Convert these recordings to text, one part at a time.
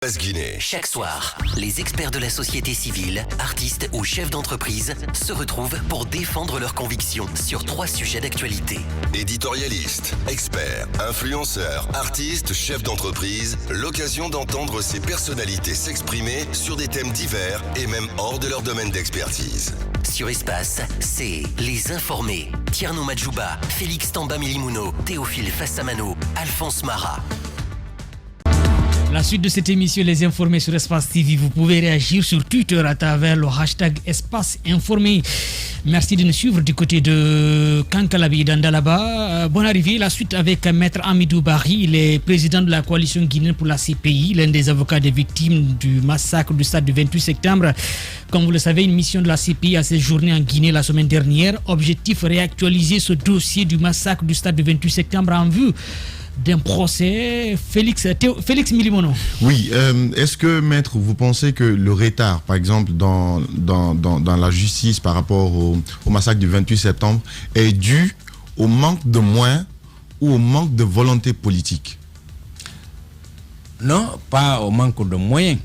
Guinée. Chaque soir, les experts de la société civile, artistes ou chefs d'entreprise se retrouvent pour défendre leurs convictions sur 3 sujets d'actualité. Éditorialistes, experts, influenceurs, artistes, chefs d'entreprise, l'occasion d'entendre ces personnalités s'exprimer sur des thèmes divers et même hors de leur domaine d'expertise. Sur Espace, c'est Les Informés. Tierno Madjouba, Félix Tamba Milimono, Théophile Fassamano, Alphonse Mara. La suite de cette émission, Les Informés sur Espace TV. Vous pouvez réagir sur Twitter à travers le hashtag Espace Informé. Merci de nous suivre du côté de Kankalabi d'Andalaba. Bonne arrivée. La suite avec Maître Amidou Barry, il est président de la coalition guinéenne pour la CPI, l'un des avocats des victimes du massacre du stade du 28 septembre. Comme vous le savez, une mission de la CPI a séjourné en Guinée la semaine dernière. Objectif, réactualiser ce dossier du massacre du stade du 28 septembre en vue d'un procès. Félix Milimono. Oui, est-ce que, maître, vous pensez que le retard, par exemple, dans la justice par rapport au massacre du 28 septembre est dû au manque de moyens ou au manque de volonté politique? Non, pas au manque de moyens.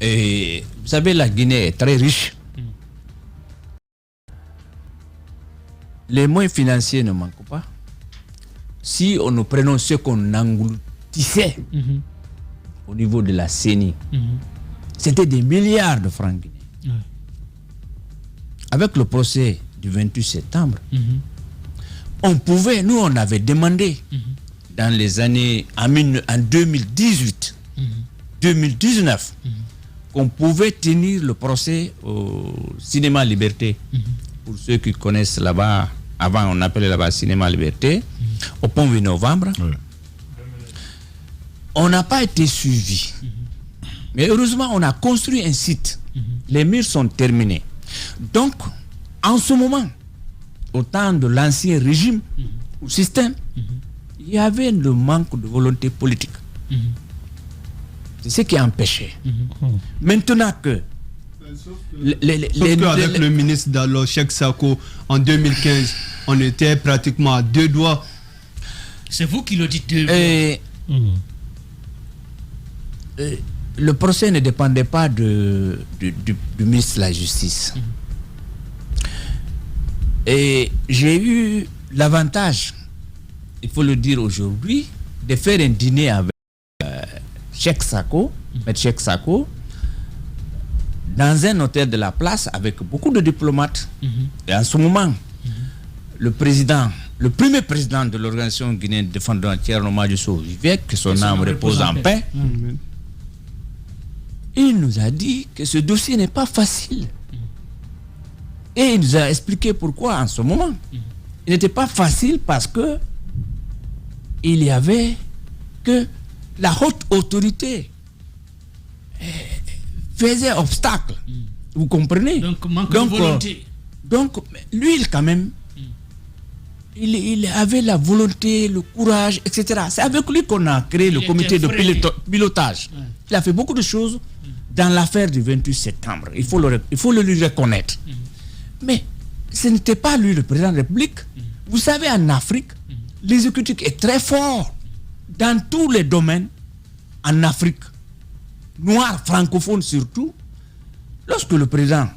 Et vous savez, la Guinée est très riche. Les moyens financiers ne manquent pas. Si nous prenons ce qu'on engloutissait au niveau de la CENI, c'était des milliards de francs guinéens. Avec le procès du 28 septembre, on avait demandé dans les années, en 2018, 2019, qu'on pouvait tenir le procès au Cinéma Liberté. Pour ceux qui connaissent là-bas, avant on appelait là-bas Cinéma Liberté, au pont 8 novembre. On n'a pas été suivi. Mais heureusement, on a construit un site. Les murs sont terminés. Donc, en ce moment, au temps de l'ancien régime ou système, il y avait le manque de volonté politique. C'est ce qui a empêché. Maintenant que avec le ministre d'alors, Cheikh Sako, en 2015, on était pratiquement à 2 doigts. C'est vous qui le dites. Le procès ne dépendait pas du ministre de la Justice. Et j'ai eu l'avantage, il faut le dire aujourd'hui, de faire un dîner avec Cheikh Sako, M. Cheikh Sako, dans un hôtel de la place avec beaucoup de diplomates. Et en ce moment, le premier président de l'organisation guinéenne défendant Thierno Madjouba Vivek, que son âme repose en paix, il nous a dit que ce dossier n'est pas facile. Et il nous a expliqué pourquoi en ce moment. Il n'était pas facile parce que il y avait que la haute autorité faisait obstacle. Vous comprenez? Donc, manque de volonté. Donc, lui, quand même, il avait la volonté, le courage, etc. C'est avec lui qu'on a créé le comité de pilotage. Il a fait beaucoup de choses dans l'affaire du 28 septembre. Il faut le lui reconnaître. Mais ce n'était pas lui le président de la République. Vous savez, en Afrique, l'exécutif est très fort dans tous les domaines. En Afrique, noir, francophone surtout, lorsque le président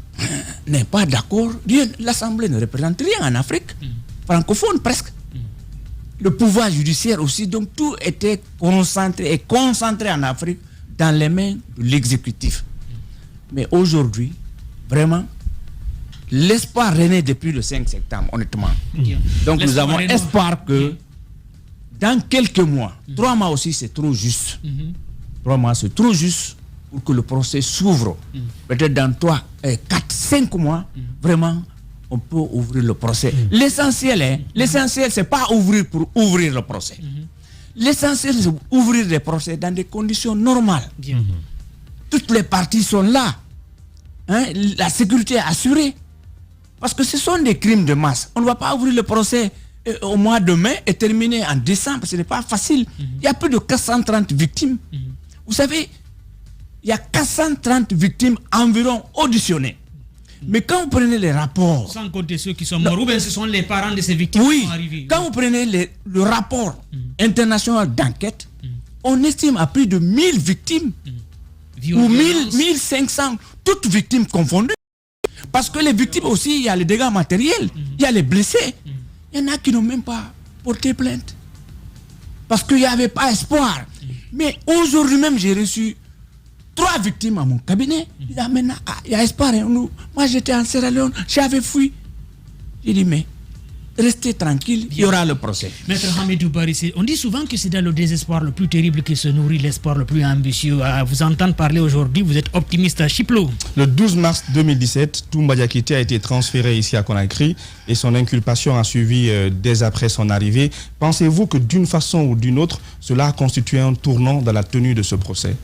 n'est pas d'accord, l'Assemblée ne représente rien en Afrique, francophone presque. Le pouvoir judiciaire aussi, donc tout était concentré en Afrique dans les mains de l'exécutif. Mais aujourd'hui, vraiment, l'espoir renaît depuis le 5 septembre, honnêtement. Donc nous avons espoir que dans quelques mois, 3 mois aussi c'est trop juste. 3 mois c'est trop juste pour que le procès s'ouvre. Peut-être dans 3, 4, 5 mois, vraiment, on peut ouvrir le procès. L'essentiel, c'est pas ouvrir pour ouvrir le procès. L'essentiel, c'est ouvrir le procès dans des conditions normales. Toutes les parties sont là. La sécurité est assurée. Parce que ce sont des crimes de masse. On ne va pas ouvrir le procès au mois de mai et terminer en décembre. Ce n'est pas facile. Il y a plus de 430 victimes. Vous savez, il y a 430 victimes environ auditionnées. Mais quand vous prenez les rapports... Sans compter ceux qui sont morts, ou bien ce sont les parents de ces victimes qui sont arrivés. Quand vous prenez le rapport international d'enquête, on estime à plus de 1000 victimes ou 1500, toutes victimes confondues. Parce que les victimes aussi, il y a les dégâts matériels, il y a les blessés. Il y en a qui n'ont même pas porté plainte. Parce qu'il n'y avait pas espoir. Mais aujourd'hui même, j'ai reçu 3 victimes à mon cabinet. Il y a maintenant, il y a espoir. Moi, j'étais en Sierra Leone, j'avais fui. J'ai dit, mais restez tranquille, il y aura le procès. Maître Hamidou Barry, on dit souvent que c'est dans le désespoir le plus terrible que se nourrit l'espoir le plus ambitieux. À vous entendre parler aujourd'hui, vous êtes optimiste à Chiplo. Le 12 mars 2017, Toumba Diakité a été transféré ici à Conakry et son inculpation a suivi dès après son arrivée. Pensez-vous que d'une façon ou d'une autre, cela a constitué un tournant dans la tenue de ce procès?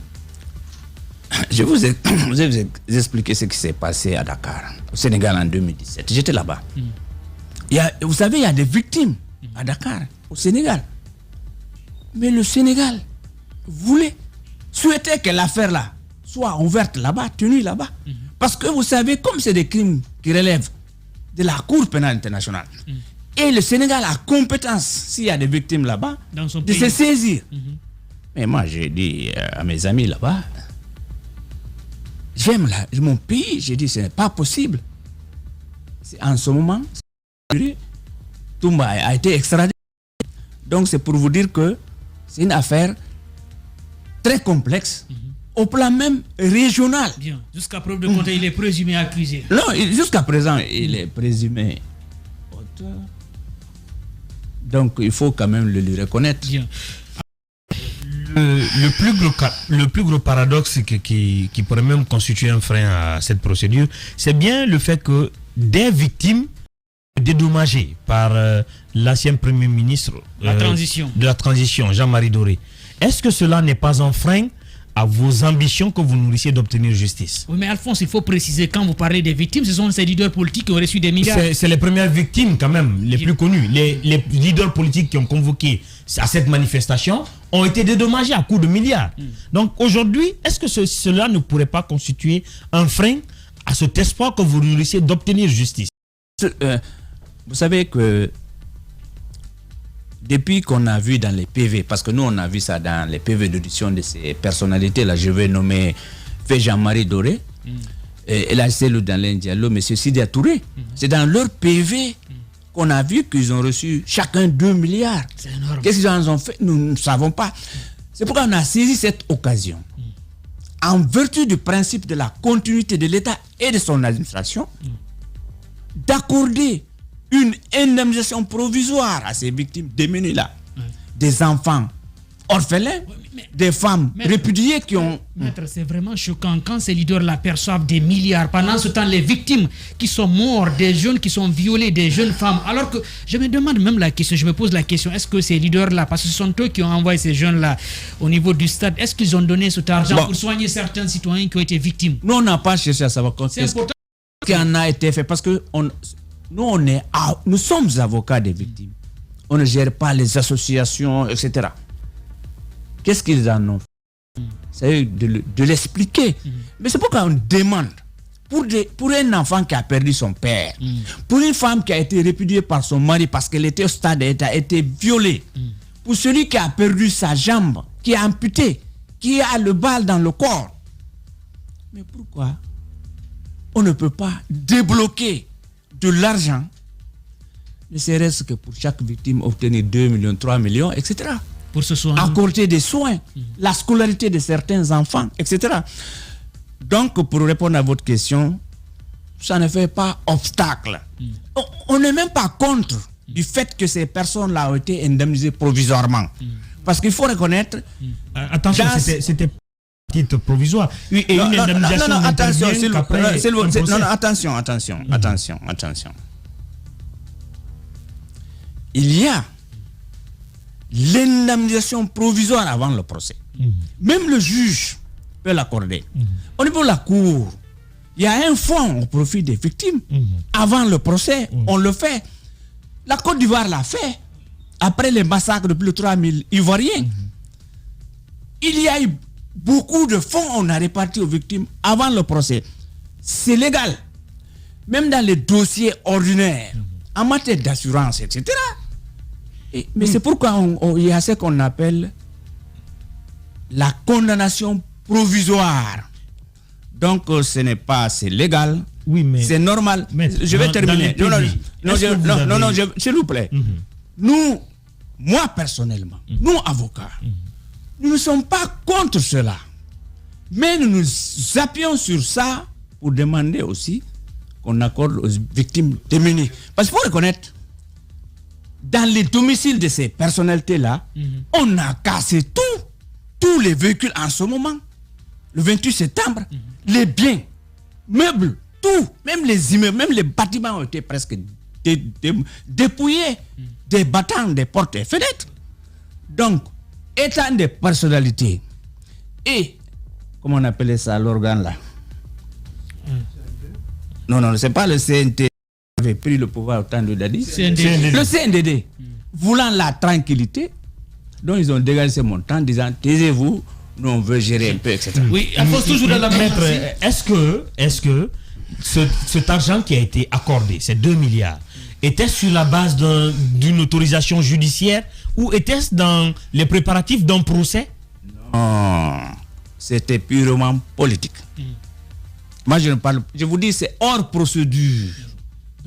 Je vous ai expliqué ce qui s'est passé à Dakar, au Sénégal en 2017. J'étais là-bas. Vous savez, il y a des victimes à Dakar, au Sénégal. Mais le Sénégal souhaitait que l'affaire-là soit ouverte là-bas, tenue là-bas. Parce que vous savez, comme c'est des crimes qui relèvent de la Cour pénale internationale, et le Sénégal a compétence, s'il y a des victimes là-bas, de se saisir. Mais moi, j'ai dit à mes amis là-bas, j'aime mon pays, j'ai dit, ce n'est pas possible. En ce moment, Toumba a été extradé. Donc c'est pour vous dire que c'est une affaire très complexe au plan même régional. Bien. Jusqu'à preuve de contraire, il est présumé accusé. Non, jusqu'à présent, il est présumé auteur. Donc il faut quand même le lui reconnaître. Bien. Le plus gros paradoxe qui pourrait même constituer un frein à cette procédure, c'est bien le fait que des victimes dédommagées par l'ancien Premier ministre de la transition, Jean-Marie Doré. Est-ce que cela n'est pas un frein à vos ambitions que vous nourrissez d'obtenir justice? Oui, mais Alphonse, il faut préciser, quand vous parlez des victimes, ce sont ces leaders politiques qui ont reçu des milliards. C'est les premières victimes quand même, les plus connues. Les leaders politiques qui ont convoqué à cette manifestation ont été dédommagés à coups de milliards. Donc aujourd'hui, est-ce que cela ne pourrait pas constituer un frein à cet espoir que vous nourrissez d'obtenir justice? Vous savez que depuis qu'on a vu dans les PV, parce que nous on a vu ça dans les PV d'audition de ces personnalités-là, je vais nommer fait Jean-Marie Doré, et là c'est le dans Diallo, M. Sidia Touré. C'est dans leur PV qu'on a vu qu'ils ont reçu chacun 2 milliards. C'est énorme. Qu'est-ce qu'ils en ont fait? Nous ne savons pas. C'est pourquoi on a saisi cette occasion. En vertu du principe de la continuité de l'État et de son administration, d'accorder une indemnisation provisoire à ces victimes démunies-là. Des enfants orphelins, des femmes répudiées qui ont... Maître, c'est vraiment choquant quand ces leaders-là perçoivent des milliards. Pendant ce temps, les victimes qui sont mortes, des jeunes qui sont violés, des jeunes femmes. Alors que je me demande même la question, je me pose la question, est-ce que ces leaders-là, parce que ce sont eux qui ont envoyé ces jeunes-là au niveau du stade, est-ce qu'ils ont donné cet argent pour soigner certains citoyens qui ont été victimes? Nous, on n'a pas cherché à savoir qu'est-ce qui en a été fait, parce que nous sommes avocats des victimes. On ne gère pas les associations, etc. Qu'est-ce qu'ils en ont fait? C'est de l'expliquer. Mais c'est pourquoi on demande, pour un enfant qui a perdu son père, pour une femme qui a été répudiée par son mari parce qu'elle était au stade et a été violée, pour celui qui a perdu sa jambe, qui est amputé, qui a le bal dans le corps. Mais pourquoi on ne peut pas débloquer de l'argent, ne serait-ce que pour chaque victime obtenir 2 millions, 3 millions, etc. Pour ce soin. Accorder des soins, la scolarité de certains enfants, etc. Donc, pour répondre à votre question, ça ne fait pas obstacle. On n'est même pas contre du fait que ces personnes-là ont été indemnisées provisoirement. Parce qu'il faut reconnaître... Attention, c'était titre provisoire. Et une indemnisation attention, attention. Il y a l'indemnisation provisoire avant le procès. Même le juge peut l'accorder. Au niveau de la cour, il y a un fonds au profit des victimes. Avant le procès, on le fait. La Côte d'Ivoire l'a fait. Après les massacres de plus de 3000 Ivoiriens. Il y a eu beaucoup de fonds on a répartis aux victimes avant le procès. C'est légal. Même dans les dossiers ordinaires, en matière d'assurance, etc. Mais c'est pourquoi il y a ce qu'on appelle la condamnation provisoire. Donc, ce n'est pas assez légal. Oui, mais c'est normal. Je vais terminer. S'il vous plaît. Nous, moi personnellement, nous avocats, nous ne sommes pas contre cela. Mais nous nous appuyons sur ça pour demander aussi qu'on accorde aux victimes démunies. Parce qu'il faut reconnaître, dans les domiciles de ces personnalités-là, on a cassé tous les véhicules en ce moment. Le 28 septembre, les biens, meubles, tout, même les immeubles, même les bâtiments ont été presque dépouillés, des battants, des portes et fenêtres. Donc, étant des personnalités et, comment on appelait ça, l'organe là? Non, c'est pas le CNT qui avait pris le pouvoir au temps de Dadi. Le CNDD, voulant la tranquillité, donc ils ont dégagé ce montant en disant, taisez-vous, nous on veut gérer un peu, etc. Oui, Alphonse, toujours dans la maître, est-ce que cet argent qui a été accordé, ces 2 milliards, était sur la base d'une autorisation judiciaire ou était-ce dans les préparatifs d'un procès? Non, c'était purement politique. Moi, je vous dis, c'est hors procédure.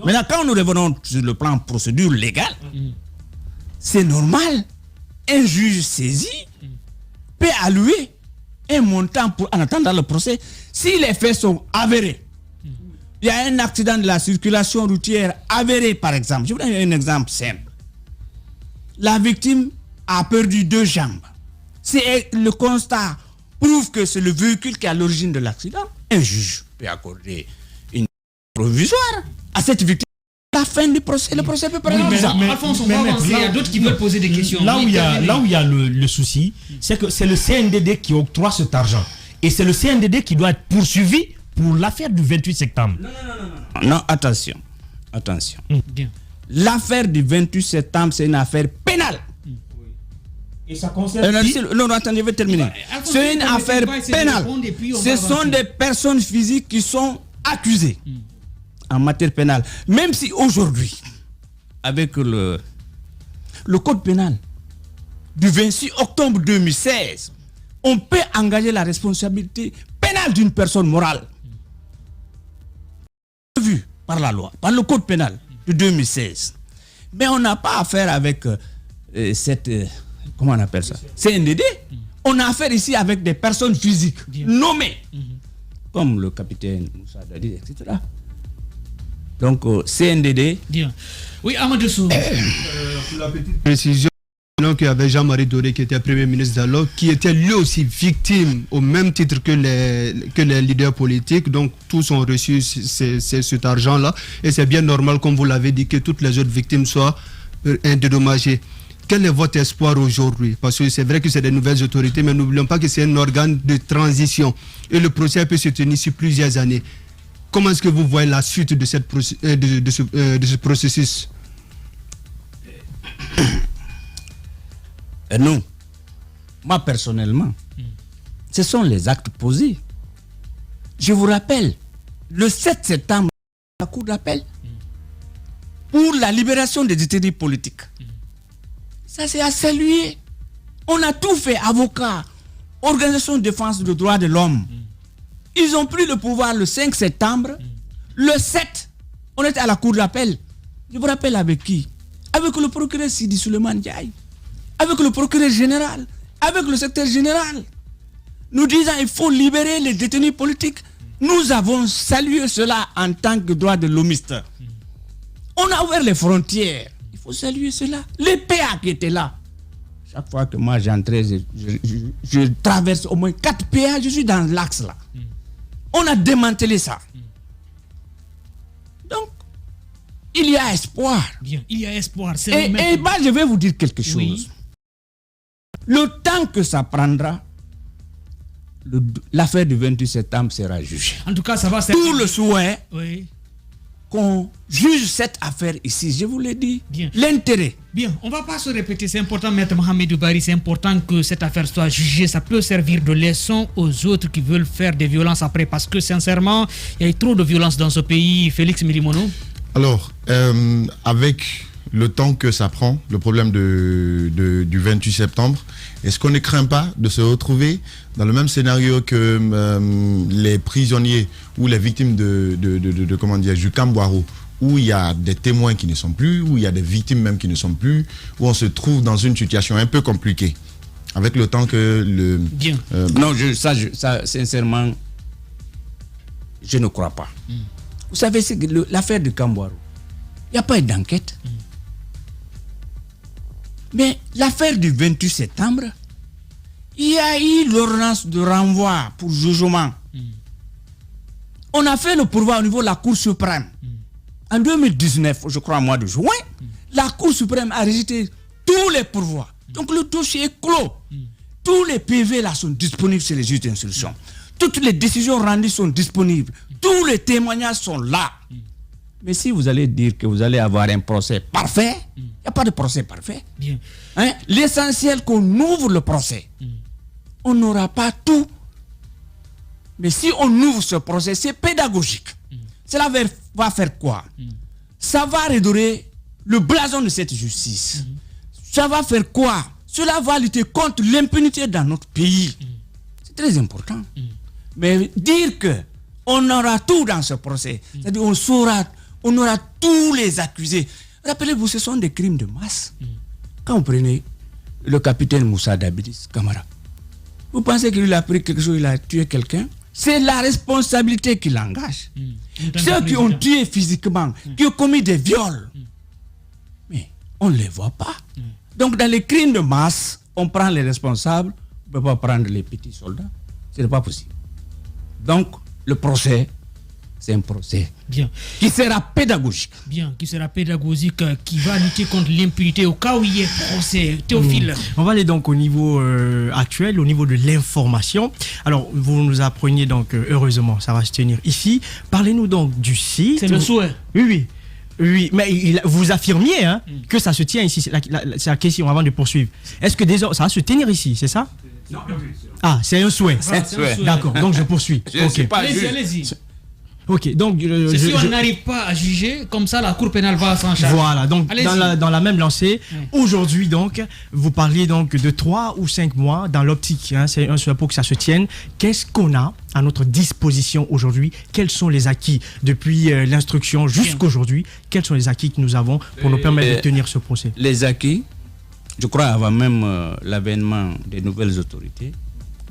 Maintenant, quand nous revenons sur le plan procédure légale, c'est normal. Un juge saisi peut allouer un montant en attendant le procès si les faits sont avérés. Il y a un accident de la circulation routière avéré, par exemple. Je vous donne un exemple simple. La victime a perdu 2 jambes. Si le constat prouve que c'est le véhicule qui est à l'origine de l'accident, un juge peut accorder une provisoire à cette victime. À la fin du procès, le procès peut prendre 10 ans. Alphonse, on va avancer. Il y a d'autres qui veulent poser des questions. Là où il y a le souci, c'est que c'est le CNDD qui octroie cet argent. Et c'est le CNDD qui doit être poursuivi pour l'affaire du 28 septembre. Non, attention. L'affaire du 28 septembre, c'est une affaire pénale. Et ça concerne non, attendez, je vais terminer. C'est une affaire pénale. Ce sont des personnes physiques qui sont accusées en matière pénale. Même si aujourd'hui, avec le code pénal du 26 octobre 2016, on peut engager la responsabilité pénale d'une personne morale. Vu par la loi, par le code pénal de 2016. Mais on n'a pas affaire avec cette... comment on appelle ça? CNDD. On a affaire ici avec des personnes physiques nommées, comme le capitaine Moussa Dadi, etc. Donc, CNDD. Oui, Amadou Sou. Pour la petite précision, qu'il y avait Jean-Marie Doré qui était Premier ministre d'alors, qui était lui aussi victime au même titre que les leaders politiques. Donc tous ont reçu cet argent-là. Et c'est bien normal, comme vous l'avez dit, que toutes les autres victimes soient dédommagées. Quel est votre espoir aujourd'hui? Parce que c'est vrai que c'est des nouvelles autorités, mais n'oublions pas que c'est un organe de transition. Et le procès peut se tenir sur plusieurs années. Comment est-ce que vous voyez la suite de ce processus? Nous, moi personnellement, ce sont les actes posés. Je vous rappelle, le 7 septembre, la Cour d'appel pour la libération des détenus politiques. Ça, c'est à saluer. On a tout fait, avocats, organisations de défense des droits de l'homme. Ils ont pris le pouvoir le 5 septembre. Le 7, on était à la Cour d'appel. Je vous rappelle avec qui? Avec le procureur Sidi Souleymane Ndiaye. Avec le procureur général, avec le secrétaire général, nous disant qu'il faut libérer les détenus politiques. Nous avons salué cela en tant que droit de l'homiste. On a ouvert les frontières. Il faut saluer cela. Les PA qui étaient là. Chaque fois que moi j'entrais, je traverse au moins 4 PA, je suis dans l'axe là. On a démantelé ça. Donc, il y a espoir. Bien, il y a espoir. Et je vais vous dire quelque chose. Oui. Le temps que ça prendra, l'affaire du 28 septembre sera jugée. En tout cas, ça va servir. Tout le souhait qu'on juge cette affaire ici, je vous l'ai dit. Bien. L'intérêt. Bien, on ne va pas se répéter, c'est important, Maître Mohamed Oubari, c'est important que cette affaire soit jugée. Ça peut servir de leçon aux autres qui veulent faire des violences après, parce que sincèrement, il y a eu trop de violence dans ce pays. Félix Milimono. Alors, avec le temps que ça prend, le problème du 28 septembre, est-ce qu'on ne craint pas de se retrouver dans le même scénario que les prisonniers ou les victimes de comment dire, du Kambouaro, où il y a des témoins qui ne sont plus, où il y a des victimes même qui ne sont plus, où on se trouve dans une situation un peu compliquée, avec le temps que le... Bien. Non, ça, sincèrement, je ne crois pas. Vous savez, c'est que l'affaire de Kambouaro, il n'y a pas eu d'enquête. Mais l'affaire du 28 septembre, il y a eu l'ordonnance de renvoi pour jugement. On a fait le pourvoi au niveau de la Cour suprême. En 2019, je crois, au mois de juin, la Cour suprême a rejeté tous les pourvois. Donc le dossier est clos. Tous les PV là sont disponibles sur les juges d'instruction. Toutes les décisions rendues sont disponibles. Tous les témoignages sont là. Mais si vous allez dire que vous allez avoir un procès parfait, il n'y a pas de procès parfait. Hein? L'essentiel qu'on ouvre le procès. On n'aura pas tout. Mais si on ouvre ce procès, c'est pédagogique. Cela va faire quoi? Ça va redorer le blason de cette justice. Ça va faire quoi? Cela va lutter contre l'impunité dans notre pays. C'est très important. Mais dire que on aura tout dans ce procès, c'est-à-dire on aura tous les accusés. Rappelez-vous, ce sont des crimes de masse. Quand vous prenez le capitaine Moussa Dabidis Camara, vous pensez qu'il a pris quelque chose, il a tué quelqu'un? C'est la responsabilité qui l'engage. Ceux qui ont tué physiquement, qui ont commis des viols, mais on ne les voit pas. Donc dans les crimes de masse, on prend les responsables, on ne peut pas prendre les petits soldats. Ce n'est pas possible. Donc le procès, c'est un procès qui sera pédagogique. Qui sera pédagogique, qui va lutter contre l'impunité au cas où il y a procès. Théophile. On va aller donc au niveau actuel, au niveau de l'information. Alors, vous nous appreniez donc, heureusement, ça va se tenir ici. Parlez-nous donc du site. C'est le souhait. Oui, mais vous affirmiez que ça se tient ici. C'est la question avant de poursuivre. Est-ce que déjà, ça va se tenir ici, c'est ça? Non. Ah, c'est un souhait. D'accord, donc je poursuis. Allez-y. Ok, donc si on n'arrive pas à juger, comme ça la Cour pénale va s'en charger. Voilà, donc dans la même lancée, aujourd'hui donc, vous parliez donc de 3 ou 5 mois dans l'optique, c'est un souhait pour que ça se tienne. Qu'est-ce qu'on a à notre disposition aujourd'hui? Quels sont les acquis depuis l'instruction jusqu'aujourd'hui? Quels sont les acquis que nous avons pour nous permettre de tenir ce procès? Les acquis, je crois avant même l'avènement des nouvelles autorités,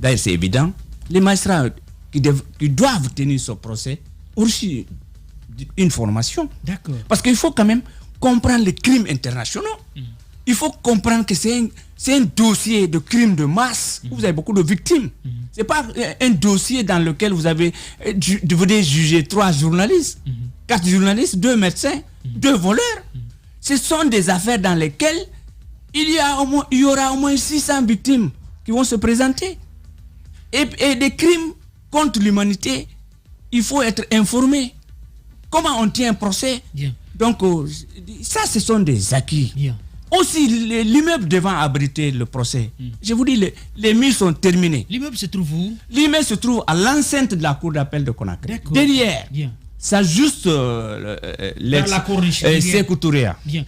d'ailleurs c'est évident, les magistrats qui doivent tenir ce procès ont reçu une formation. D'accord. Parce qu'il faut quand même comprendre les crimes internationaux. Il faut comprendre que c'est un dossier de crimes de masse où vous avez beaucoup de victimes. Ce n'est pas un dossier dans lequel vous devez juger 3 journalistes, 4 journalistes, 2 médecins, 2 voleurs. Ce sont des affaires dans lesquelles il y aura au moins 600 victimes qui vont se présenter. Et des crimes contre l'humanité, il faut être informé. Comment on tient un procès? Donc, ça, ce sont des acquis. Aussi, l'immeuble devant abriter le procès. Je vous dis, les murs sont terminés. L'immeuble se trouve où? L'immeuble se trouve à l'enceinte de la cour d'appel de Conakry. Derrière. Ça juste la corniche. Sékou Touréa. Bien.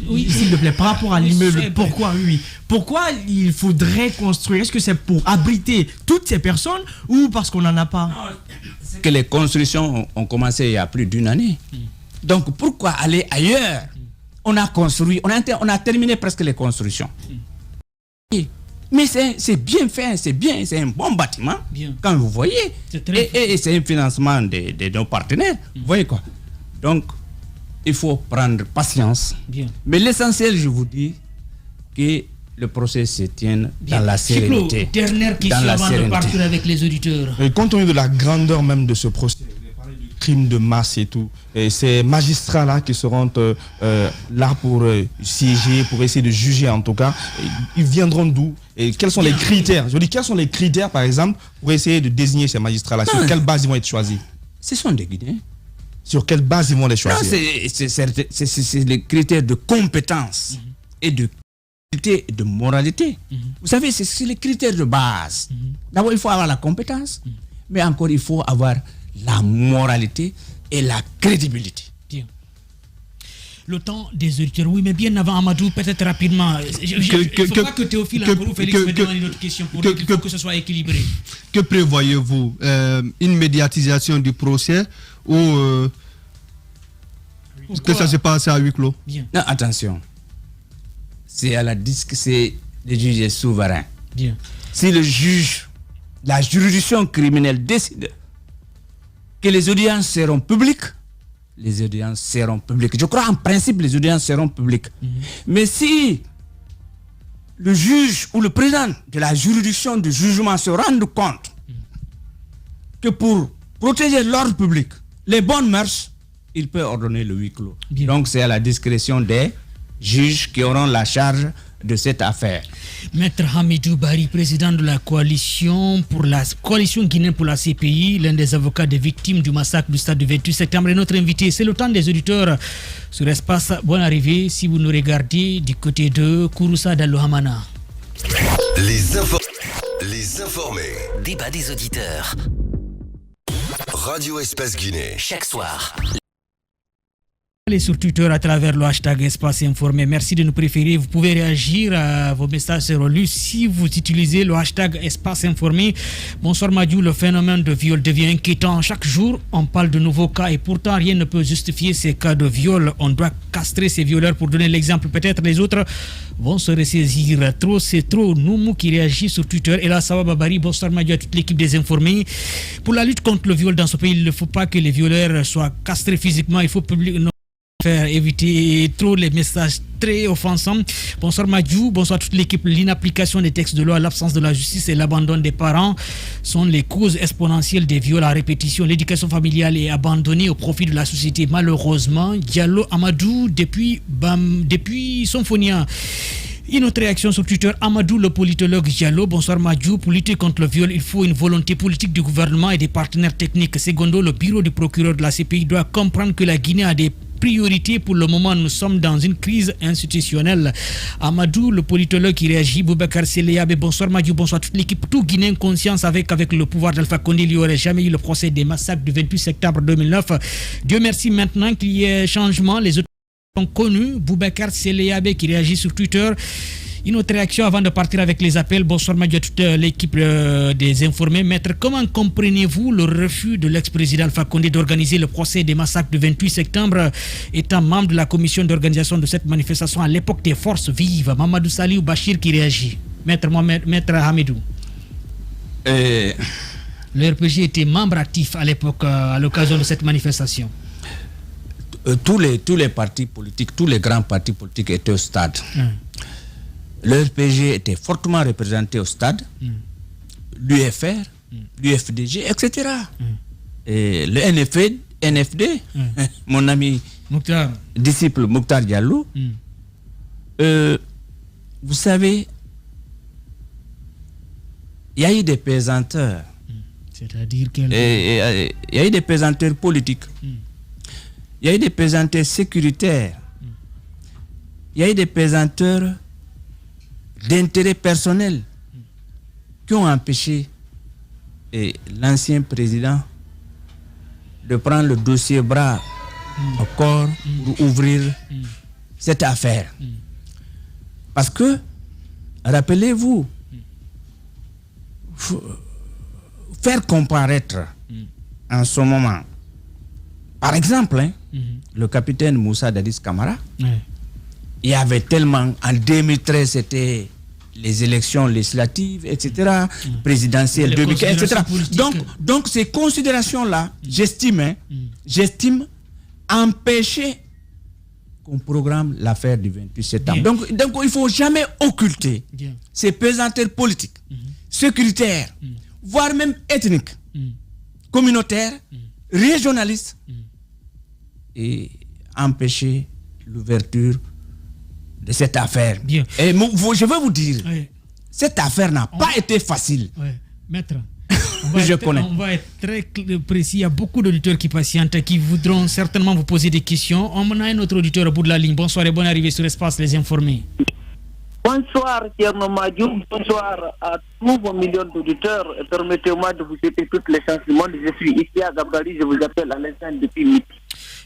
Oui, s'il te plaît, par rapport à l'immeuble, pourquoi il faudrait construire? Est-ce que c'est pour abriter toutes ces personnes ou parce qu'on n'en a pas? Que les constructions ont commencé il y a plus d'1 année. Donc pourquoi aller ailleurs? On a construit, on a terminé presque les constructions. Mais c'est bien fait, c'est un bon bâtiment. Quand vous voyez, et c'est un financement de nos partenaires. Vous voyez quoi? Donc, il faut prendre patience. Mais l'essentiel, je vous dis, que le procès se tienne dans la sérénité. Dernière question avant de partir avec les auditeurs. Et compte tenu de la grandeur même de ce procès, crimes de masse et tout. Et ces magistrats-là qui seront là pour siéger, pour essayer de juger en tout cas, ils viendront d'où? Et quels sont les critères? Je dis, quels sont les critères, par exemple, pour essayer de désigner ces magistrats-là? Sur quelle base ils vont être choisis? Ce sont des Guinéens. Sur quelle base ils vont les choisir? C'est les critères de compétence et de qualité et de moralité. Vous savez, c'est les critères de base. D'abord, il faut avoir la compétence, mais encore, il faut avoir la moralité et la crédibilité. le temps des auditeurs. Oui, mais bien avant Amadou, peut-être rapidement. Il ne faut pas que Théophile ou Félix me demande une autre question pour dire qu'il faut que ce soit équilibré. Que prévoyez-vous? Une médiatisation du procès ou que ça se passe à huis clos? Bien. Non, attention. C'est le juge est souverain. Bien. Si le juge, la juridiction criminelle décide que les audiences seront publiques, les audiences seront publiques. Je crois en principe les audiences seront publiques. Mais si le juge ou le président de la juridiction du jugement se rend compte que pour protéger l'ordre public, les bonnes mœurs, il peut ordonner le huis clos. Bien. Donc c'est à la discrétion des juges qui auront la charge de cette affaire. Maître Hamidou Bari, président de la coalition guinéenne pour la CPI, l'un des avocats des victimes du massacre du stade du 28 septembre, est notre invité. C'est le temps des auditeurs sur Espace. Bonne arrivée si vous nous regardez du côté de Kouroussa d'Alohamana. Les informés. Débat des auditeurs. Radio Espace Guinée. Chaque soir. Allez sur Twitter à travers le hashtag Espace Informé. Merci de nous préférer. Vous pouvez réagir à vos messages seront lus si vous utilisez le hashtag Espace Informé. Bonsoir Madiou, le phénomène de viol devient inquiétant. Chaque jour, on parle de nouveaux cas et pourtant rien ne peut justifier ces cas de viol. On doit castrer ces violeurs pour donner l'exemple. Peut-être les autres vont se ressaisir. Trop, c'est trop. Noumou qui réagit sur Twitter. Et là, Sawa Babari, bonsoir Madiou à toute l'équipe des Informés. Pour la lutte contre le viol dans ce pays, il ne faut pas que les violeurs soient castrés physiquement. Il faut faire éviter trop les messages très offensants. Bonsoir Madiou, bonsoir toute l'équipe. L'inapplication des textes de loi, l'absence de la justice et l'abandon des parents sont les causes exponentielles des viols à répétition. L'éducation familiale est abandonnée au profit de la société. Malheureusement, Diallo Amadou depuis Sonfonia. Une autre réaction sur Twitter, Amadou le politologue Diallo, bonsoir Madiou, pour lutter contre le viol, il faut une volonté politique du gouvernement et des partenaires techniques. Secondo, le bureau du procureur de la CPI doit comprendre que la Guinée a des priorités. Pour le moment, nous sommes dans une crise institutionnelle. Amadou, le politologue qui réagit, Boubacar Seleyabe, bonsoir Madiou, bonsoir toute l'équipe. Tout Guinéen conscience avec le pouvoir d'Alpha Condé, il n'y aurait jamais eu le procès des massacres du 28 septembre 2009. Dieu merci maintenant qu'il y ait changement. Les autres sont connus. Boubacar Seleyabe qui réagit sur Twitter. Une autre réaction avant de partir avec les appels. Bonsoir Madiou à toute l'équipe des informés. Maître, comment comprenez-vous le refus de l'ex-président Alpha Condé d'organiser le procès des massacres du 28 septembre étant membre de la commission d'organisation de cette manifestation à l'époque des forces vives? Mamadou Saliou Bachir qui réagit. Maître Hamidou. Le RPG était membre actif à l'époque à l'occasion de cette manifestation. Tous les partis politiques, tous les grands partis politiques étaient au stade. Le RPG était fortement représenté au stade, l'UFR, l'UFDG, etc. Et le NFD, mon ami disciple Mokhtar Diallo, vous savez, il y a eu des pesanteurs. C'est-à-dire il y a eu des pesanteurs politiques. Il y a eu des pesanteurs sécuritaires. Il y a eu des pesanteurs d'intérêt personnel qui ont empêché l'ancien président de prendre le dossier bras au corps pour ouvrir cette affaire. Parce que, rappelez-vous, faire comparaître en ce moment, par exemple, le capitaine Moussa Dadis Camara, il y avait tellement, en 2013, c'était les élections législatives, etc., présidentielles, 2015, etc. Donc, ces considérations-là, j'estime empêcher qu'on programme l'affaire du 28 septembre. Donc, il ne faut jamais occulter ces pesanteurs politiques, sécuritaires, voire même ethniques, communautaires, régionalistes, et empêcher l'ouverture de cette affaire. Bien. Et je veux vous dire, cette affaire n'a pas été facile. Maître, on va être très précis. Il y a beaucoup d'auditeurs qui patientent, qui voudront certainement vous poser des questions. On a un autre auditeur au bout de la ligne. Bonsoir et bonne arrivée sur Espace Les Informés. Bonsoir, Thierno Madjou. Bonsoir à tous vos millions d'auditeurs. Permettez-moi de vous souhaiter toutes les chances du monde. Je suis ici à Gabari. Je vous appelle à l'instant depuis Miti.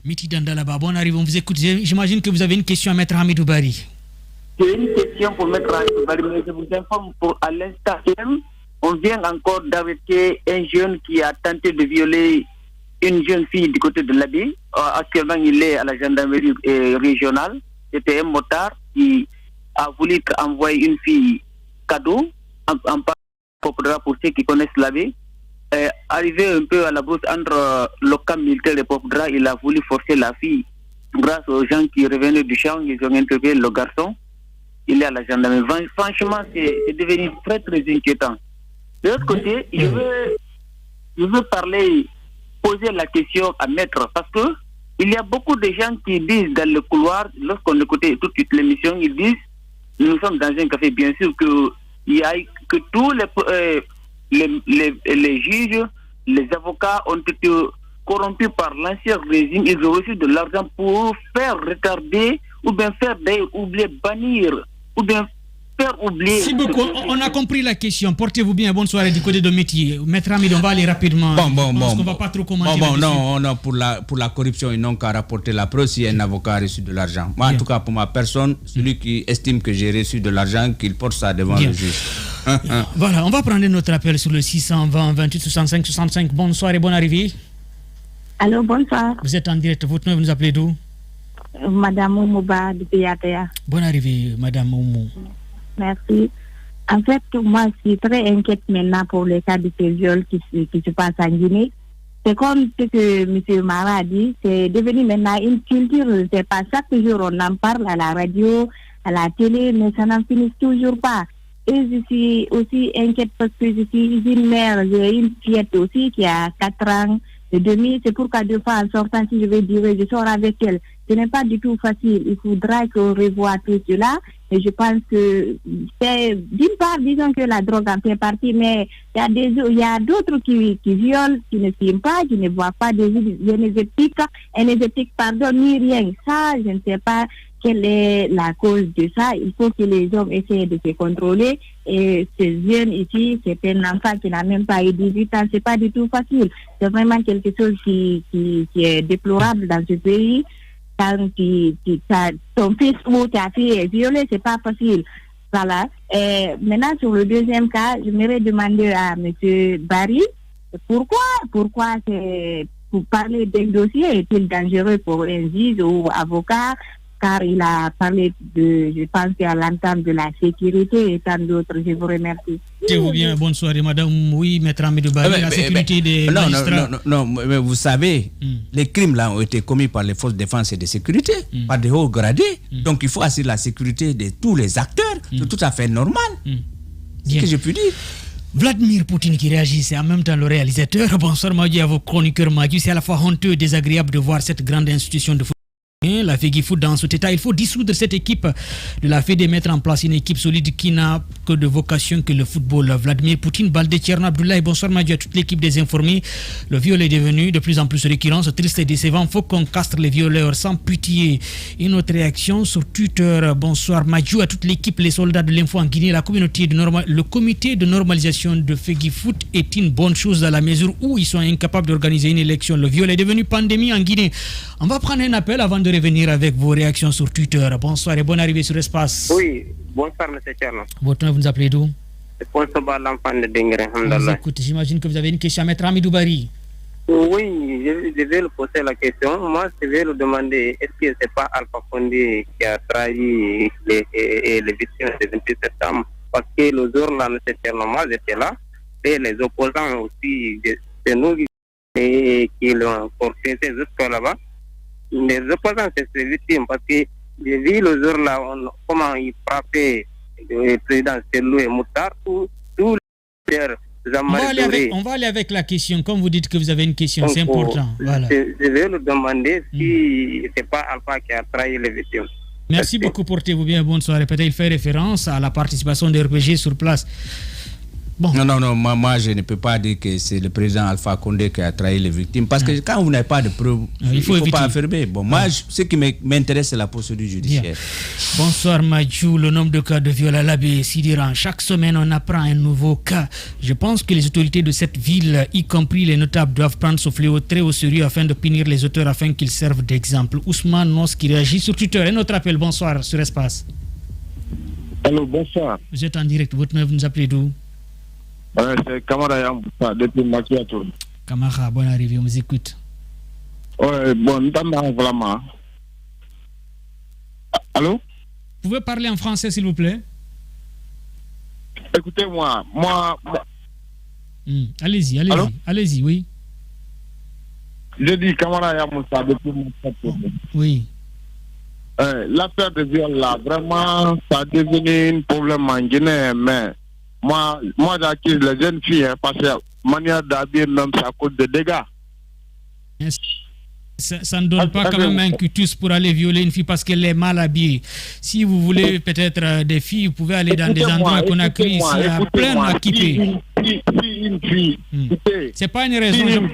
Miti Dandalaba, bon arrive, on vous écoute. J'imagine que vous avez une question à mettre à Hamidou Bari. J'ai une question pour mettre à Hamidou Bari, mais je vous informe à l'instant même, on vient encore d'arrêter un jeune qui a tenté de violer une jeune fille du côté de l'Abbé. Actuellement, il est à la gendarmerie régionale. C'était un motard qui a voulu envoyer une fille cadeau en pour ceux qui connaissent l'Abbé. Arrivé un peu à la brousse entre le camp militaire et Popdra, il a voulu forcer la fille. Grâce aux gens qui revenaient du champ, ils ont interpellé le garçon. Il est à la gendarmerie. Franchement, c'est devenu très très inquiétant. De l'autre côté, je veux poser la question à Maître, parce que il y a beaucoup de gens qui disent dans le couloir, lorsqu'on écoutait toute l'émission, ils disent, nous sommes dans un café, bien sûr que tous les juges, les avocats ont été corrompus par l'ancien régime. Ils ont reçu de l'argent pour faire retarder ou bien oublier, bannir ou bien faire oublier. Si beaucoup, on a compris la question. Portez-vous bien. Bonne soirée du côté de métier. Maître Hamid, on va aller rapidement. On va pas trop commenter. Non, pour la corruption, ils n'ont qu'à rapporter la preuve si un avocat a reçu de l'argent. Moi, en tout cas, pour ma personne, celui qui estime que j'ai reçu de l'argent, qu'il porte ça devant le juge. Voilà, on va prendre notre appel sur le 620 28 65 65. Bonsoir et bonne arrivée. Allô, bonsoir. Vous êtes en direct. Votre nom, vous nous appelez d'où? Madame Oumouba de Piatea. Bonne arrivée, Madame Oumou. Merci. En fait, moi, je suis très inquiète maintenant pour le cas de ces viols qui se passent en Guinée. C'est comme ce que M. Mara a dit, c'est devenu maintenant une culture. C'est pas chaque jour on en parle à la radio, à la télé, mais ça n'en finit toujours pas. Et je suis aussi inquiète parce que je suis une mère, j'ai une fillette aussi qui a 4 ans et demi. C'est pourquoi deux fois en sortant, si je vais dire, je sors avec elle. Ce n'est pas du tout facile. Il faudra qu'on revoie tout cela. Et je pense que c'est, d'une part, disons que la drogue en fait partie, mais il y a d'autres qui violent, qui ne fument pas, qui ne boivent pas des énergétiques, ni rien. Ça, je ne sais pas quelle est la cause de ça. Il faut que les hommes essayent de se contrôler. Et ce jeune ici, c'est un enfant qui n'a même pas eu 18 ans. C'est pas du tout facile. C'est vraiment quelque chose qui est déplorable dans ce pays. Quand ton fils ou ta fille est violée, c'est pas facile. Voilà. Et maintenant, sur le deuxième cas, je m'aurais demandé à M. Barry pourquoi c'est, pour parler d'un dossier, est-il dangereux pour un juge ou avocat, car il a parlé je pense, à l'entente de la sécurité et tant d'autres. Je vous remercie. Vous bien, bonne soirée, madame. Oui, maître Hamidou Bari, la sécurité des magistrats. Non, mais vous savez, les crimes là ont été commis par les forces de défense et de sécurité, par des hauts gradés. Donc il faut assurer la sécurité de tous les acteurs. C'est tout à fait normal. C'est ce que je peux dire. Vladimir Poutine qui réagit, c'est en même temps le réalisateur. Bonsoir Madjou, à vos chroniqueurs Madjou. C'est à la fois honteux et désagréable de voir cette grande institution de football, la FEGIFOOT, dans cet état. Il faut dissoudre cette équipe de la FED et mettre en place une équipe solide qui n'a que de vocation que le football. Vladimir Poutine, Baldé, Tcherno Abdoulaye, bonsoir Madjou, à toute l'équipe des informés. Le viol est devenu de plus en plus récurrent, triste et décevant. Il faut qu'on castre les violeurs sans pitié. Une autre réaction sur Twitter. Bonsoir Madjou, à toute l'équipe, les soldats de l'info en Guinée. Le comité de normalisation de FEGIFOOT est une bonne chose dans la mesure où ils sont incapables d'organiser une élection. Le viol est devenu pandémie en Guinée. On va prendre un appel avant de revenir avec vos réactions sur Twitter. Bonsoir et bonne arrivée sur Espace. Oui, bonsoir M. Tcherno. Votre nom, vous nous appelez d'où? C'est Ponsoba, l'enfant de Dengre. Écoute, j'imagine que vous avez une question à mettre à Hamidou Bari. Oui, je vais le poser la question. Moi, je vais le demander, est-ce que ce n'est pas Alpha Condé qui a trahi les victimes du 28 septembre? Parce que le jour-là, M. Tcherno, moi, j'étais là, et les opposants aussi, c'est nous qui l'ont forcé jusqu'à là-bas. Les opposants, c'est ces victimes, parce que j'ai vu le jour-là comment ils frappaient le président Selou et Moutar, tous les on va aller avec la question, comme vous dites que vous avez une question, donc, c'est important. Voilà. Je vais le demander si ce n'est pas Alpha qui a trahi les victimes. Merci beaucoup, portez-vous bien, bonne soirée. Peut-être il fait référence à la participation des RPG sur place. Bon. Non, moi je ne peux pas dire que c'est le président Alpha Condé qui a trahi les victimes. Parce que quand vous n'avez pas de preuves, il ne faut pas affirmer. Bon, moi, ce qui m'intéresse, c'est la procédure judiciaire. Bien. Bonsoir Madjou, le nombre de cas de viol à l'Abbé Sidiran. Chaque semaine, on apprend un nouveau cas. Je pense que les autorités de cette ville, y compris les notables, doivent prendre ce fléau très au sérieux afin de punir les auteurs, afin qu'ils servent d'exemple. Ousmane Nos qui réagit sur Twitter. Un autre appel, bonsoir sur Espace. Allô, bonsoir. Vous êtes en direct, votre nom, vous nous appelez d'où? C'est Kamara Yamboussa, depuis Makiatour. Kamara, bonne arrivée, on vous écoute. Ouais, bon, nous vraiment. Allô? Vous pouvez parler en français, s'il vous plaît? Écoutez-moi, moi... Allez-y, oui. Je dis Kamara Yamboussa, depuis Makiatour. Oui. L'affaire de viol, là, vraiment, ça a devenu un problème en Guinée, mais... Moi j'accuse les jeunes filles, parce que manière d'habiller même, ça cause des dégâts. Ça ne donne pas quand même un cutus pour aller violer une fille parce qu'elle est mal habillée. Si vous voulez peut-être des filles, vous pouvez aller dans des endroits qu'on a créés ici, il y a plein à quitter. C'est pas une raison.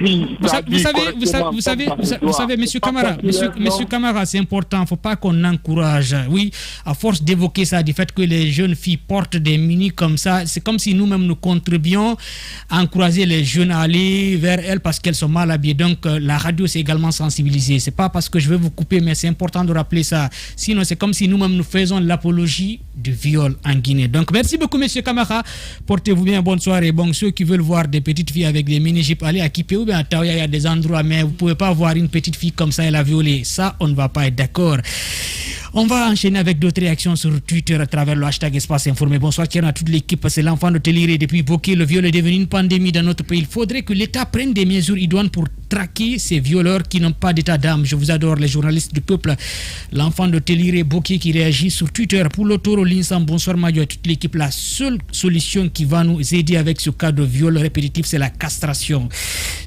Vous savez, monsieur Camara, c'est important. Il ne faut pas qu'on encourage. Oui, à force d'évoquer ça, du fait que les jeunes filles portent des mini comme ça, c'est comme si nous-mêmes nous contribuions à encourager les jeunes à aller vers elles parce qu'elles sont mal habillées. Donc la radio, c'est également sensibilisé. C'est pas parce que je vais vous couper, mais c'est important de rappeler ça. Sinon, c'est comme si nous-mêmes nous faisons l'apologie du viol en Guinée. Donc, merci beaucoup, monsieur Camara. Portez-vous bien, bonne soirée. Bon, ceux qui veulent voir des petites filles avec des mini-jupes, allez à Kipé ou bien à Taouya, il y a des endroits, mais vous pouvez pas voir une petite fille comme ça, elle a violé. Ça, on ne va pas être d'accord. On va enchaîner avec d'autres réactions sur Twitter à travers le hashtag Espace Informé. Bonsoir, Thierry, à toute l'équipe. C'est l'enfant de Téléré. Depuis Bokeh, le viol est devenu une pandémie dans notre pays. Il faudrait que l'État prenne des mesures idoines pour traquer ces violeurs qui n'ont pas d'état d'âme. Je vous adore, les journalistes du peuple. L'enfant de Téléré, Bokeh, qui réagit sur Twitter. Pour l'Otoro Linsam, bonsoir, Madio, à toute l'équipe. La seule solution qui va nous aider avec ce cas de viol répétitif, c'est la castration.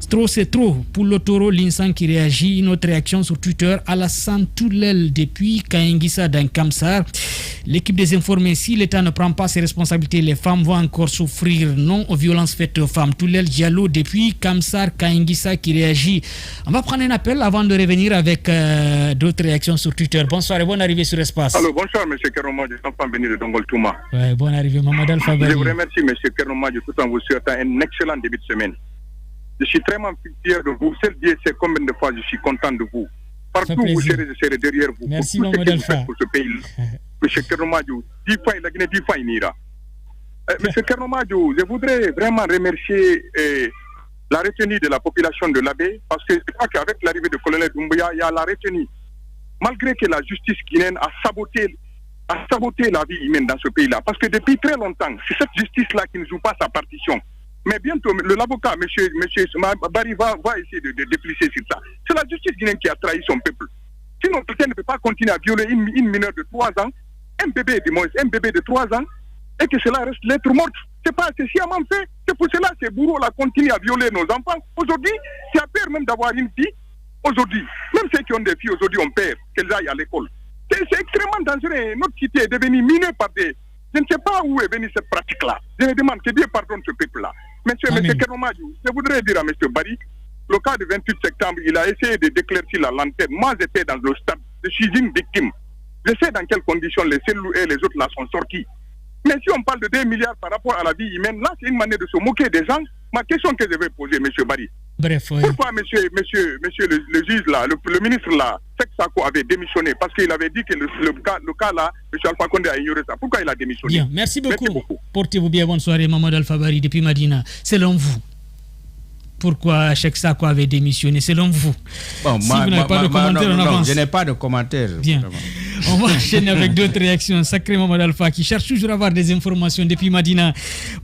Trop, c'est trop. Pour l'Otoro Linsam qui réagit, une autre réaction sur Twitter. Alassane Toulel, depuis Kaingissa dans Kamsar. L'équipe des informés, si l'État ne prend pas ses responsabilités, les femmes vont encore souffrir. Non aux violences faites aux femmes. Toulel Diallo, depuis Kamsar, Kaingissa qui réagit. On va prendre un appel avant de revenir avec d'autres réactions sur Twitter. Bonsoir et bonne arrivée sur Espace. Alors, bonsoir, M. Keroma, je suis enfant béni de Dongol Touma. Ouais, bonne arrivée, Mamadou Alpha. Je vous remercie, M. Keroma, tout en vous souhaitant un excellent début de semaine. Je suis très fier de vous. Seul Dieu sait combien de fois je suis content de vous. Partout où vous serez, je serai derrière vous. Merci, pour tout ce que Mamadou vous faites pour ce pays. M. Kernomadjou, 10 fois il a gagné, 10 fois il ira. M. Kernomadjou, je voudrais vraiment remercier la retenue de la population de l'Abbé, parce que je crois qu'avec l'arrivée de colonel Doumbouya, il y a la retenue. Malgré que la justice guinéenne a saboté la vie humaine dans ce pays-là, parce que depuis très longtemps, c'est cette justice-là qui ne joue pas sa partition. Mais bientôt, l'avocat, monsieur Barry, va essayer de déplisser sur ça. C'est la justice guinéenne qui a trahi son peuple. Sinon, quelqu'un ne peut pas continuer à violer une mineure de 3 ans, un bébé de 3 ans, et que cela reste l'être morte. C'est sciemment fait. C'est pour cela que ces bourreaux-là continuent à violer nos enfants. Aujourd'hui, c'est à peur même d'avoir une fille. Aujourd'hui, même ceux qui ont des filles, aujourd'hui, ont peur qu'elles aillent à l'école. C'est extrêmement dangereux. Notre cité est devenue minée par des... Je ne sais pas où est venue cette pratique-là. Je me demande que Dieu pardonne ce peuple-là. Monsieur Kernomadjou, je voudrais dire à M. Barry, le cas du 28 septembre, il a essayé de d'éclaircir la lanterne. Moi, j'étais dans le stade. Je suis une victime. Je sais dans quelles conditions les cellules et les autres là sont sortis. Mais si on parle de 2 milliards par rapport à la vie humaine, là, c'est une manière de se moquer des gens. Ma question que je vais poser, M. Barry. Bref, oui. Pourquoi monsieur le juge là, le ministre là, Seck Sako avait démissionné parce qu'il avait dit que le cas là, M. Alpha Condé a ignoré ça. Pourquoi il a démissionné? Bien, merci beaucoup. Portez-vous bien, bonne soirée, Mamadou Alpha Barry depuis Madina. Selon vous, pourquoi Seck Sako avait démissionné, selon vous? Bon, si vous n'avez pas de commentaire, on avance. Je n'ai pas de commentaire. Bien. On va enchaîner avec d'autres réactions. Sacré Mamadou Alpha qui cherche toujours à avoir des informations depuis Madina.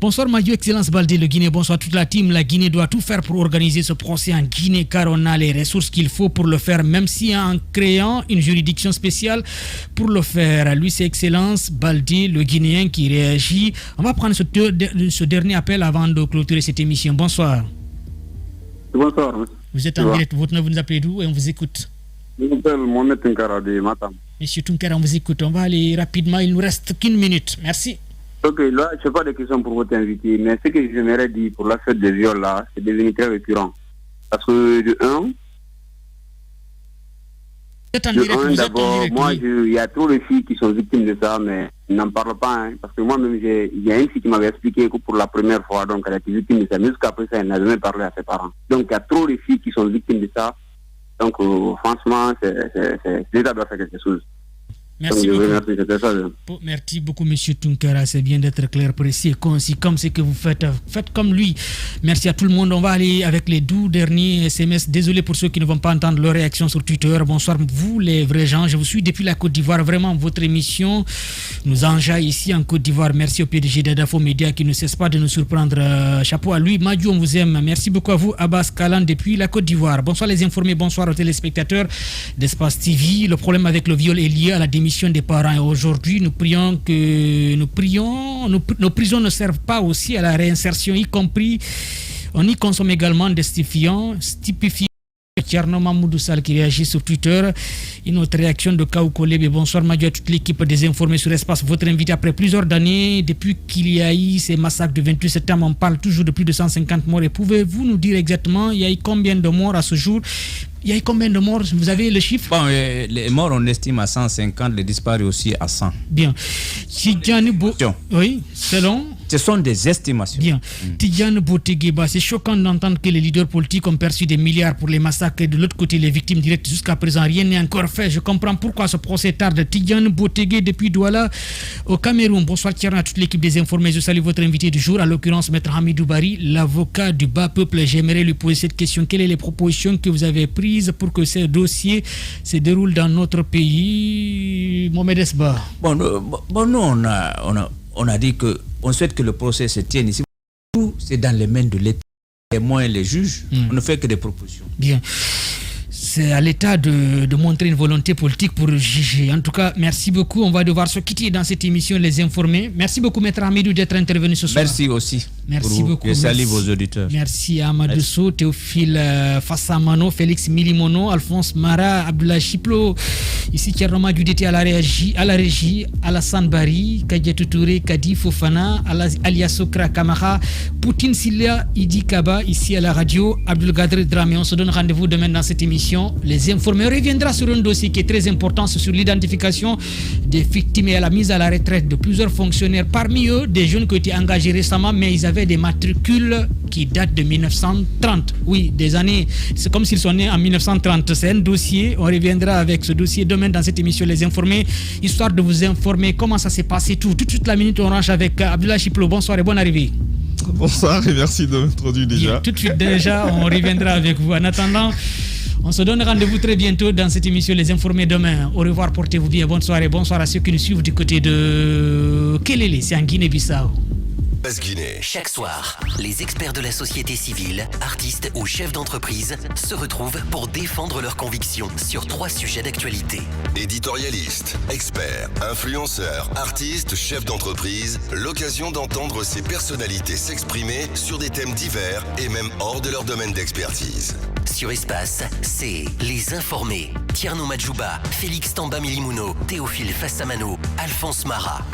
Bonsoir Madio, Excellence Baldé, le Guinée. Bonsoir toute la team. La Guinée doit tout faire pour organiser ce procès en Guinée car on a les ressources qu'il faut pour le faire, même si en créant une juridiction spéciale pour le faire. Lui, c'est Excellence Baldé, le Guinéen qui réagit. On va prendre ce dernier appel avant de clôturer cette émission. Bonsoir. Bonsoir. Vous êtes en direct. Votre nom, vous nous appelez d'où et on vous écoute? Je m'appelle Mohamed Tunkara de Matam. Monsieur Tunkara, on vous écoute. On va aller rapidement. Il nous reste qu'1 minute. Merci. Ok, là, je n'ai pas de questions pour votre invité, mais ce que j'aimerais dire pour l'affaire des viols là, c'est devenu très récurrent. Parce que de un, d'abord, moi, il y a trop de filles qui sont victimes de ça, mais ils n'en parlent pas. Hein, parce que moi-même, il y a une fille qui m'avait expliqué que pour la première fois, donc elle a été victime de ça, mais jusqu'après ça, elle n'a jamais parlé à ses parents. Donc il y a trop de filles qui sont victimes de ça. Donc franchement, l'État doit faire quelque chose. Merci beaucoup. Merci beaucoup, Monsieur Tunkara. C'est bien d'être clair, précis et concis comme ce que vous faites. Faites comme lui. Merci à tout le monde. On va aller avec les 12 derniers SMS. Désolé pour ceux qui ne vont pas entendre leur réaction sur Twitter. Bonsoir, vous les vrais gens. Je vous suis depuis la Côte d'Ivoire. Vraiment, votre émission nous enjaille ici en Côte d'Ivoire. Merci au PDG d'Adafo Média qui ne cesse pas de nous surprendre. Chapeau à lui. Madiou, on vous aime. Merci beaucoup à vous, Abbas Kalan, depuis la Côte d'Ivoire. Bonsoir les informés. Bonsoir aux téléspectateurs d'Espace TV. Le problème avec le viol est lié à la démission des parents et aujourd'hui nos prisons ne servent pas aussi à la réinsertion, y compris on y consomme également des stupéfiants. Tierno Mamoudou Sall qui réagit sur Twitter. Une autre réaction de Kaou Kolebe. Bonsoir Madiou à toute l'équipe des informés sur l'espace. Votre invité après plusieurs années, depuis qu'il y a eu ces massacres du 28 septembre, on parle toujours de plus de 150 morts. Et pouvez-vous nous dire exactement, il y a eu combien de morts à ce jour? Il y a eu combien de morts? Vous avez le chiffre? Bon, les morts, on estime à 150, les disparus aussi à 100. Bien. Oui, selon... Ce sont des estimations. Bien. Tidjane Botegeba, c'est choquant d'entendre que les leaders politiques ont perçu des milliards pour les massacres et de l'autre côté, les victimes directes. Jusqu'à présent, rien n'est encore fait. Je comprends pourquoi ce procès tarde. Tidjane Botegé depuis Douala au Cameroun. Bonsoir Thierry à toute l'équipe des informés. Je salue votre invité du jour, à l'occurrence Maître Hamidou Bari, l'avocat du bas peuple. J'aimerais lui poser cette question. Quelles sont les propositions que vous avez prises pour que ces dossiers se déroulent dans notre pays? Mohamed Esba. Bon, nous, on a dit que on souhaite que le procès se tienne ici. Tout, c'est dans les mains de l'État. Et moi et les juges, on ne fait que des propositions. Bien. C'est à l'État de montrer une volonté politique pour juger. En tout cas, merci beaucoup. On va devoir se quitter dans cette émission, les informés. Merci beaucoup, Maître Hamidou, d'être intervenu ce soir. Merci aussi. Merci beaucoup. Je salue vos auditeurs. Merci à Amadou Sow, Théophile Fassamano, Félix Milimono, Alphonse Mara, Abdoulaye Chiplo. Ici, Thierry Dudété à la régie, Alassane Bari, Kadiatou Touré, Kadi Fofana, Alia Sokra Kamara, Poutine Silia, Idi Kaba, ici à la radio, Abdul Gadri Dramé. On se donne rendez-vous demain dans cette émission. Les informés. On reviendra sur un dossier qui est très important, c'est sur l'identification des victimes et à la mise à la retraite de plusieurs fonctionnaires. Parmi eux, des jeunes qui ont été engagés récemment, mais ils avaient des matricules qui datent de 1930. Oui, des années. C'est comme s'ils sont nés en 1930. C'est un dossier. On reviendra avec ce dossier demain dans cette émission Les Informés, histoire de vous informer comment ça s'est passé tout. Tout de suite, la Minute Orange avec Abdoulaye Chiplo. Bonsoir et bonne arrivée. Bonsoir et merci de m'introduire déjà. Bien, tout de suite déjà, on reviendra avec vous. En attendant, on se donne rendez-vous très bientôt dans cette émission Les Informés demain. Au revoir, portez-vous bien. Bonsoir et bonsoir à ceux qui nous suivent du côté de Kelele, c'est en Guinée-Bissau. Chaque soir, les experts de la société civile, artistes ou chefs d'entreprise se retrouvent pour défendre leurs convictions sur 3 sujets d'actualité. Éditorialistes, experts, influenceurs, artistes, chefs d'entreprise, l'occasion d'entendre ces personnalités s'exprimer sur des thèmes divers et même hors de leur domaine d'expertise. Sur Espace, c'est Les Informés. Tierno Madjouba, Félix Tamba Milimono, Théophile Fassamano, Alphonse Mara.